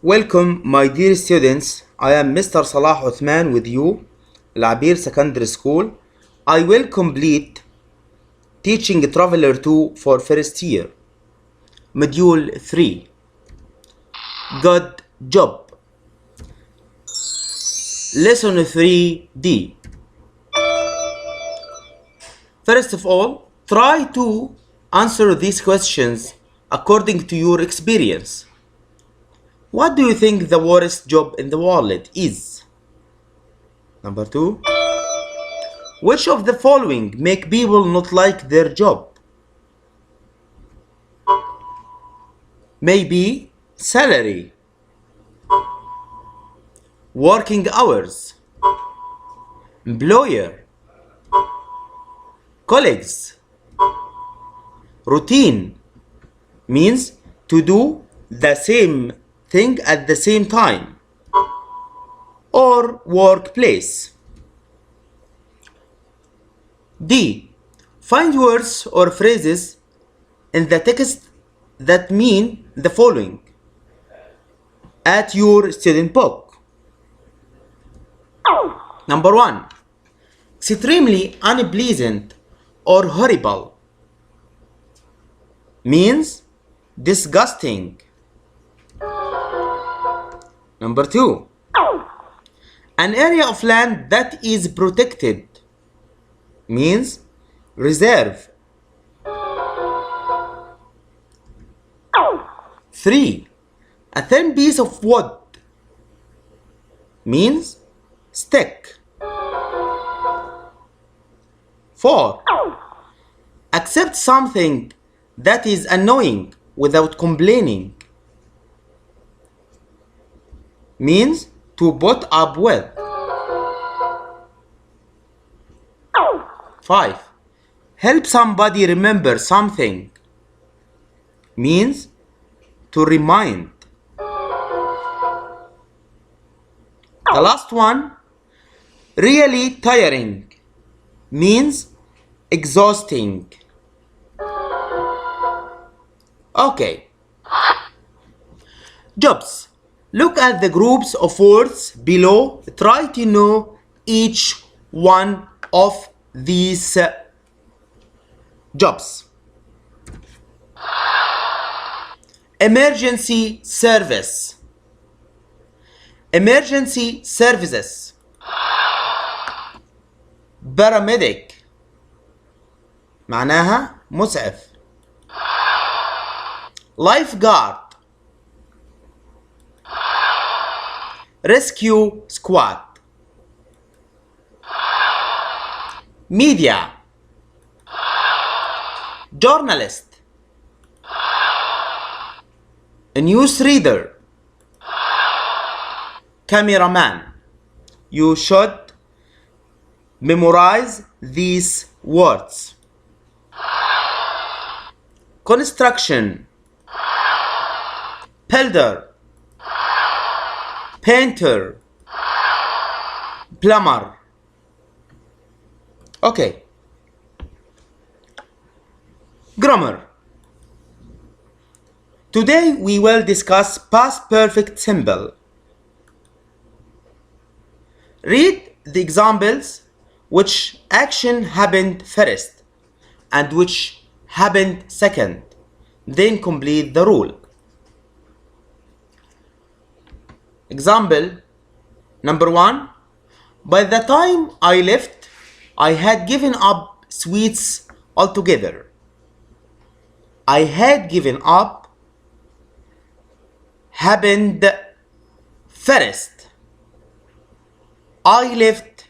Welcome, my dear students. I am Mr. Salah Othman with you, Al Secondary School. I will complete Teaching Traveler 2 for first year. Module 3. Good job. Lesson 3D. First of all, try to answer these questions according to your experience. What do you think the worst job in the world is? Number 2. Which of the following make people not like their job? Maybe salary, working hours, employer, colleagues. Routine means to do the same thing at the same time, or workplace. D. Find words or phrases in the text that mean the following at your student book. Number 1. Extremely unpleasant or horrible means disgusting. Number 2. An area of land that is protected means reserve. 3. A thin piece of wood means stick. 4. Accept something that is annoying without complaining means to put up with. 5. Help somebody remember something means to remind. The last one, really tiring means exhausting. Okay. Jobs. Look at the groups of words below. Try to know each one of these jobs. Emergency service. Emergency services. Paramedic معناها مسعف. Lifeguard. Rescue squad. Media. Journalist. A newsreader. Cameraman. You should memorize these words. Construction. Builder. Painter. Plumber. Okay. Grammar. Today we will discuss past perfect simple. Read the examples which action happened first and which happened second. Then complete the rule. Example number 1. By the time I left, I had given up sweets altogether. I had given up happened first. I left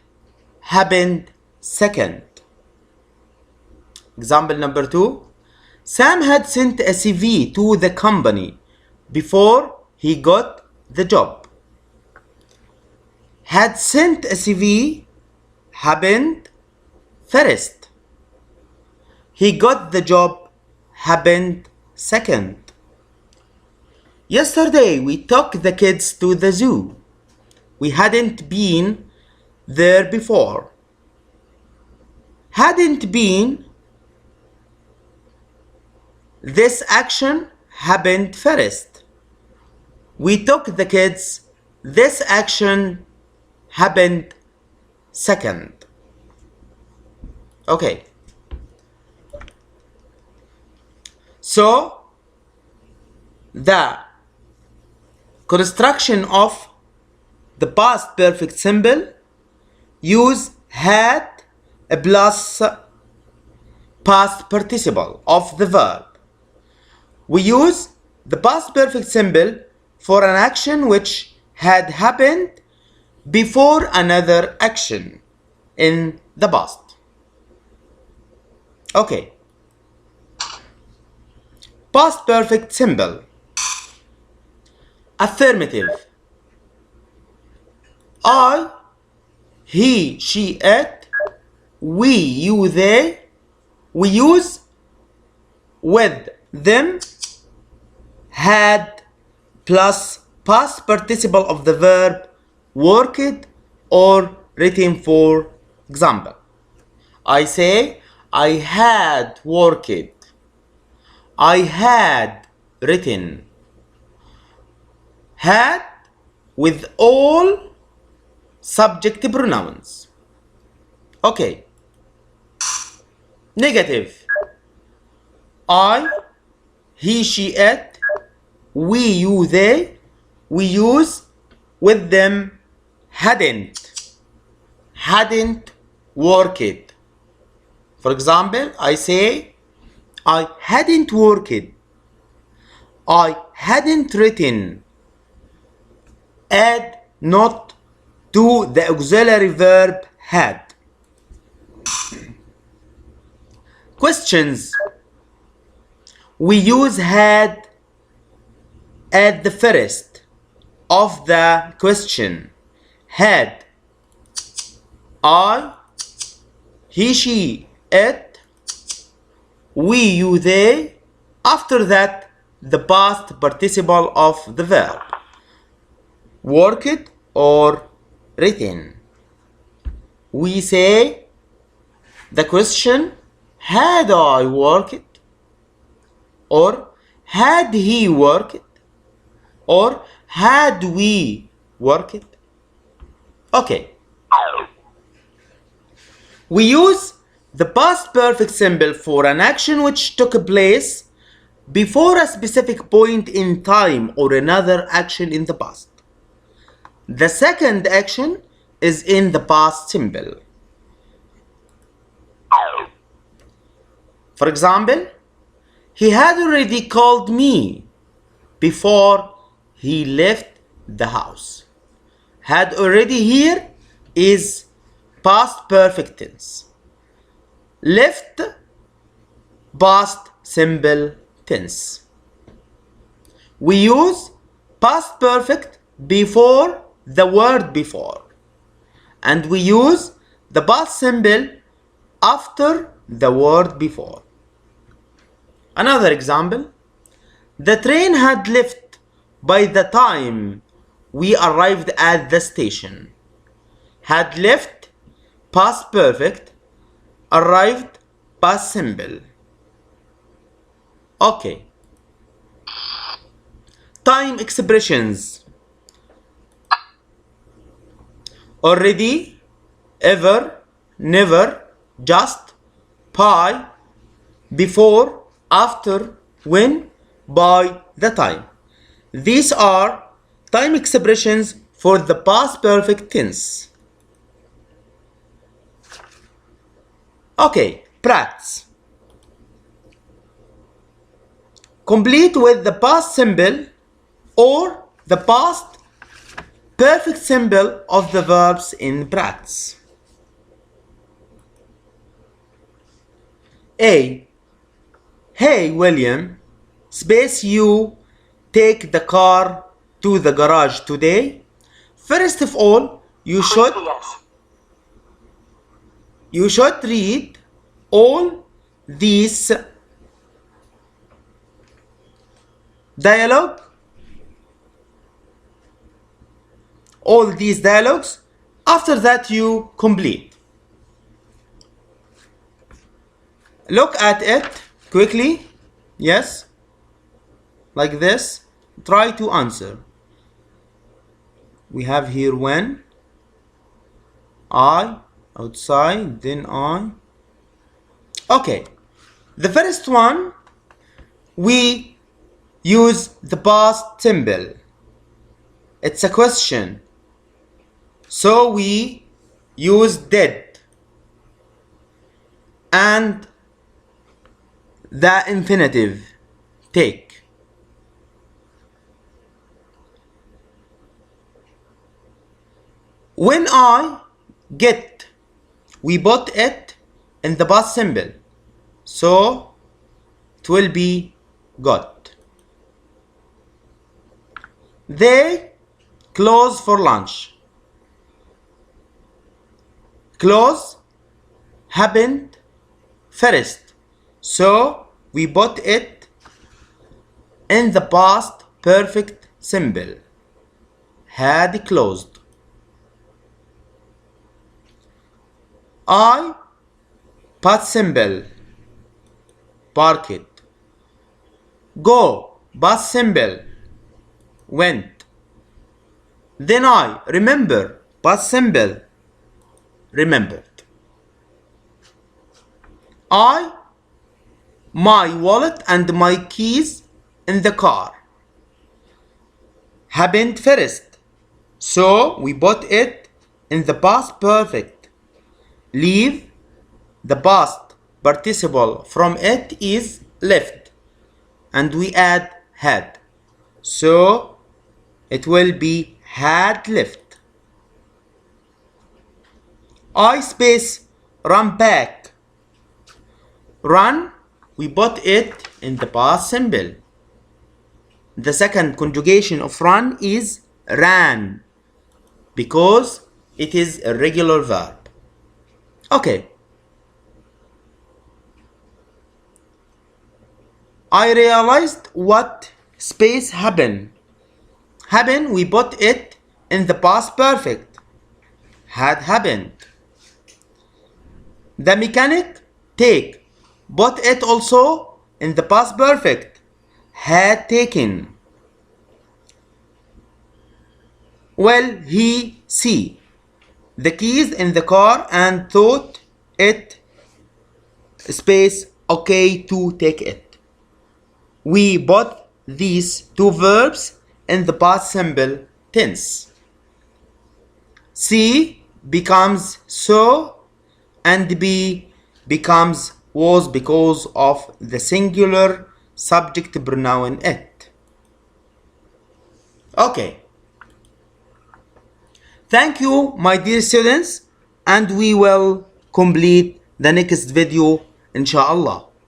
happened second. Example number 2. Sam had sent a CV to the company before he got the job. Had sent a CV happened first. He got the job happened second. Yesterday we took the kids to the zoo. We hadn't been there before. Hadn't been. This action happened first. We took the kids. This action happened second. Okay. So the construction of the past perfect simple use had plus past participle of the verb. We use the past perfect simple for an action which had happened before another action in the past. Okay. Past perfect simple. Affirmative. I, he, she, it, we, you, they. We use with them, had plus past participle of the verb worked or written. For example, I say I had worked, I had written. Had with all subject pronouns. Okay. Negative. I, he, she, it, we, you, they. We use with them hadn't worked. For example, I say I hadn't worked, I hadn't written. Add not to the auxiliary verb had. Questions. We use had at the first of the question. Had I, he, she, it, we, you, they. After that, the past participle of the verb worked or written. We say the question, had I worked, or had he worked, or had we worked. Okay. We use the past perfect simple for an action which took place before a specific point in time or another action in the past. The second action is in the past simple. For example, he had already called me before he left the house. Had already here is past perfect tense. Left, past simple tense. We use past perfect before the word before, and we use the past simple after the word before. Another example, the train had left by the time we arrived at the station. Had left, past perfect. Arrived, past simple. Okay. Time expressions. Already, ever, never, just, by, before, after, when, by, the time. These are time expressions for the past perfect tense. Okay, practice. Complete with the past simple or the past perfect simple of the verbs in practice. A. Hey William, space you take the car to the garage today. First of all, you should read all these dialogues. After that, you complete. Look at it quickly. Yes, like this. Try to answer. We have here when, I, outside, then I. Okay, the first one, we use the past simple. It's a question, so we use did and the infinitive take. When I get, we put it in the past simple, so it will be got. They close for lunch. Close happened first, so we put it in the past perfect simple, had closed. I, past simple, parked. Go, past simple, went. Then I, remember, past simple, remembered. I, my wallet and my keys in the car. Happened first, so we put it in the past perfect. Leave, the past participle from it is left, and we add had, so it will be had left. I space run back. Run, we put it in the past simple. The second conjugation of run is ran, because it is a regular verb. Okay. I realized what space happen. Happen, we put it in the past perfect. Had happened. The mechanic take, put it also in the past perfect. Had taken. Well, he see the keys in the car and thought it space okay to take it. We put these two verbs in the past simple tense. See becomes so and be becomes was because of the singular subject pronoun it. Okay. Thank you, my dear students, and we will complete the next video, inshallah.